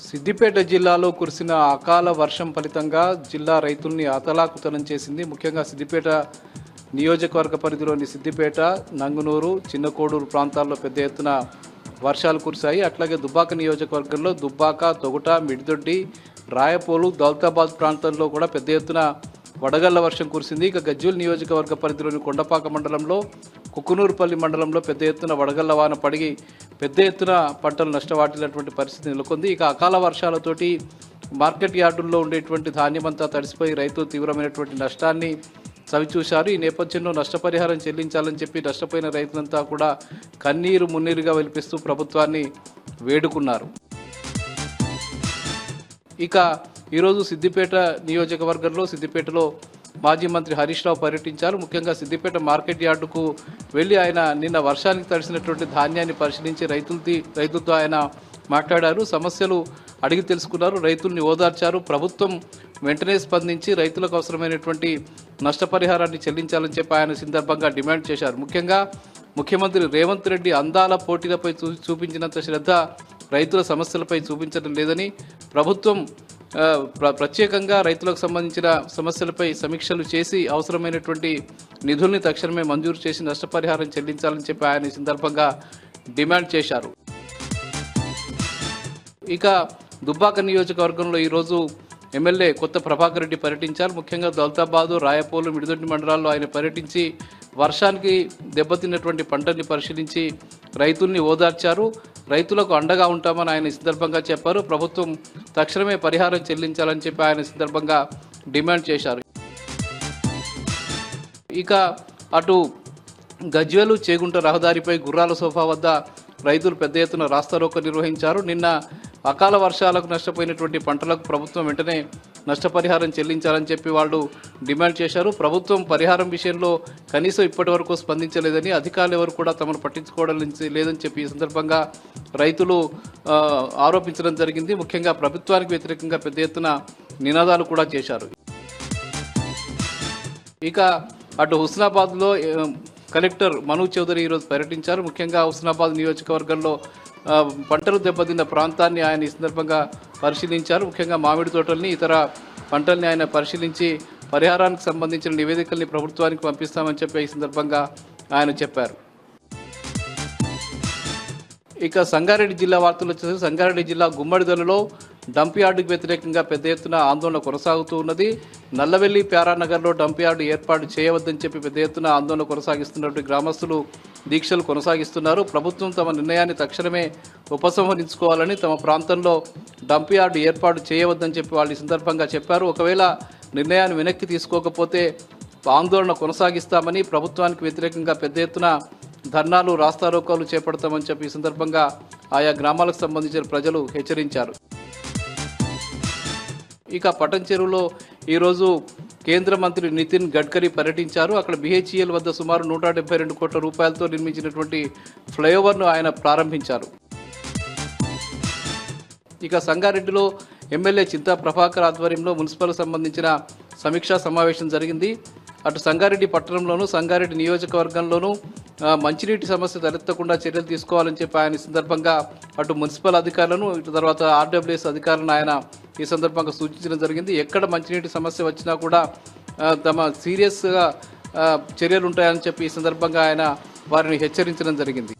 సిద్దిపేట జిల్లాలో కురిసిన అకాల వర్షం ఫలితంగా జిల్లా రైతుల్ని అతలాకుతలం చేసింది. ముఖ్యంగా సిద్దిపేట నియోజకవర్గ పరిధిలోని సిద్దిపేట, నంగునూరు, చిన్నకోడూరు ప్రాంతాల్లో పెద్ద ఎత్తున వర్షాలు కురిశాయి. అట్లాగే దుబ్బాక నియోజకవర్గంలో దుబ్బాక, తొగుట, మిడిదొడ్డి, రాయపోలు, దౌలతాబాద్ ప్రాంతంలో కూడా పెద్ద ఎత్తున వడగళ్ల వర్షం కురిసింది. ఇక గజ్వేల్ నియోజకవర్గ పరిధిలోని కొండపాక మండలంలో, కుకునూరుపల్లి మండలంలో పెద్ద ఎత్తున వడగళ్ల వాన పడి పెద్ద ఎత్తున పంటలు నష్టవాటిల్లినటువంటి పరిస్థితి నెలకొంది. ఇక అకాల వర్షాలతోటి మార్కెట్ యార్డుల్లో ఉండేటువంటి ధాన్యమంతా తడిసిపోయి రైతులు తీవ్రమైనటువంటి నష్టాన్ని చవిచూశారు. ఈ నేపథ్యంలో నష్టపరిహారం చెల్లించాలని చెప్పి నష్టపోయిన రైతులంతా కూడా కన్నీరు మున్నీరుగా వెలిపిస్తూ ప్రభుత్వాన్ని వేడుకున్నారు. ఇక ఈరోజు సిద్దిపేట నియోజకవర్గంలో సిద్దిపేటలో మాజీ మంత్రి హరీష్ రావు పర్యటించారు. ముఖ్యంగా సిద్దిపేట మార్కెట్ యార్డుకు వెళ్ళి ఆయన నిన్న వర్షానికి తడిసినటువంటి ధాన్యాన్ని పరిశీలించి రైతులతో ఆయన మాట్లాడారు. సమస్యలు అడిగి తెలుసుకున్నారు, రైతుల్ని ఓదార్చారు. ప్రభుత్వం వెంటనే స్పందించి రైతులకు అవసరమైనటువంటి నష్టపరిహారాన్ని చెల్లించాలని చెప్పి ఆయన సందర్భంగా డిమాండ్ చేశారు. ముఖ్యంగా ముఖ్యమంత్రి రేవంత్ రెడ్డి అందాల పోటీలపై చూపించినంత శ్రద్ధ రైతుల సమస్యలపై చూపించడం లేదని, ప్రభుత్వం ప్రత్యేకంగా రైతులకు సంబంధించిన సమస్యలపై సమీక్షలు చేసి అవసరమైనటువంటి నిధుల్ని తక్షణమే మంజూరు చేసి నష్టపరిహారం చెల్లించాలని చెప్పి ఆయన ఈ సందర్భంగా డిమాండ్ చేశారు. ఇక దుబ్బాక నియోజకవర్గంలో ఈరోజు ఎమ్మెల్యే కొత్త ప్రభాకర్ రెడ్డి పర్యటించారు. ముఖ్యంగా దౌలతాబాదు, రాయపోలు, మిడిదొడ్డి మండలాల్లో ఆయన పర్యటించి వర్షానికి దెబ్బతిన్నటువంటి పంటని పరిశీలించి రైతుల్ని ఓదార్చారు. రైతులకు అండగా ఉంటామని ఆయన ఈ సందర్భంగా చెప్పారు. ప్రభుత్వం తక్షణమే పరిహారం చెల్లించాలని చెప్పి ఆయన సందర్భంగా డిమాండ్ చేశారు. ఇక అటు గజ్వేలు చేగుంట రహదారిపై గుర్రాల సోఫా వద్ద రైతులు పెద్ద ఎత్తున రాస్తారోకో నిర్వహించారు. నిన్న అకాల వర్షాలకు నష్టపోయినటువంటి పంటలకు ప్రభుత్వం వెంటనే నష్టపరిహారం చెల్లించాలని చెప్పి వాళ్ళు డిమాండ్ చేశారు. ప్రభుత్వం పరిహారం విషయంలో కనీసం ఇప్పటి వరకు స్పందించలేదని, అధికారులు ఎవరు కూడా తమను పట్టించుకోవడం లేదని చెప్పి ఈ సందర్భంగా రైతులు ఆరోపించడం జరిగింది. ముఖ్యంగా ప్రభుత్వానికి వ్యతిరేకంగా పెద్ద ఎత్తున నినాదాలు కూడా చేశారు. ఇక అటు హుస్నాబాద్లో కలెక్టర్ మనోజ్ చౌదరి ఈరోజు పర్యటించారు. ముఖ్యంగా హుస్నాబాద్ నియోజకవర్గంలో పంటలు దెబ్బతిన్న ప్రాంతాన్ని ఆయన ఈ సందర్భంగా పరిశీలించారు. ముఖ్యంగా మామిడి తోటల్ని, ఇతర పంటల్ని ఆయన పరిశీలించి పరిహారానికి సంబంధించిన నివేదికల్ని ప్రభుత్వానికి పంపిస్తామని చెప్పి ఈ సందర్భంగా ఆయన చెప్పారు. ఇక సంగారెడ్డి జిల్లా వార్తలు వచ్చేసి సంగారెడ్డి జిల్లా గుమ్మడిదలలో డంప్ యార్డుకు వ్యతిరేకంగా పెద్ద ఎత్తున ఆందోళన కొనసాగుతూ ఉన్నది. నల్లవెల్లి ప్యారానగర్లో డంప్ యార్డు ఏర్పాటు చేయవద్దని చెప్పి పెద్ద ఎత్తున ఆందోళన కొనసాగిస్తున్నటువంటి గ్రామస్తులు దీక్షలు కొనసాగిస్తున్నారు. ప్రభుత్వం తమ నిర్ణయాన్ని తక్షణమే ఉపసంహరించుకోవాలని, తమ ప్రాంతంలో డంప్ యార్డు ఏర్పాటు చేయవద్దని చెప్పి వాళ్ళు ఈ సందర్భంగా చెప్పారు. ఒకవేళ నిర్ణయాన్ని వెనక్కి తీసుకోకపోతే ఆందోళన కొనసాగిస్తామని, ప్రభుత్వానికి వ్యతిరేకంగా పెద్ద ఎత్తున ధర్నాలు, రాస్తారోకోలు చేపడతామని చెప్పి ఈ సందర్భంగా ఆయా గ్రామాలకు సంబంధించిన ప్రజలు హెచ్చరించారు. ఇక పటంచెరువులో ఈరోజు కేంద్ర మంత్రి నితిన్ గడ్కరీ పర్యటించారు. అక్కడ BHEL వద్ద సుమారు 172 కోట్ల రూపాయలతో నిర్మించినటువంటి ఫ్లైఓవర్ను ఆయన ప్రారంభించారు. ఇక సంగారెడ్డిలో ఎమ్మెల్యే చింతా ప్రభాకర్ ఆధ్వర్యంలో మున్సిపల్ సంబంధించిన సమీక్షా సమావేశం జరిగింది. అటు సంగారెడ్డి పట్టణంలోనూ, సంగారెడ్డి నియోజకవర్గంలోనూ మంచినీటి సమస్య తలెత్తకుండా చర్యలు తీసుకోవాలని చెప్పి ఆయన ఈ సందర్భంగా అటు మున్సిపల్ అధికారులను, ఇటు తర్వాత RWS అధికారులను ఆయన ఈ సందర్భంగా సూచించడం జరిగింది. ఎక్కడ మంచినీటి సమస్య వచ్చినా కూడా తమ సీరియస్గా చర్యలు ఉంటాయని చెప్పి ఈ సందర్భంగా ఆయన వారిని హెచ్చరించడం జరిగింది.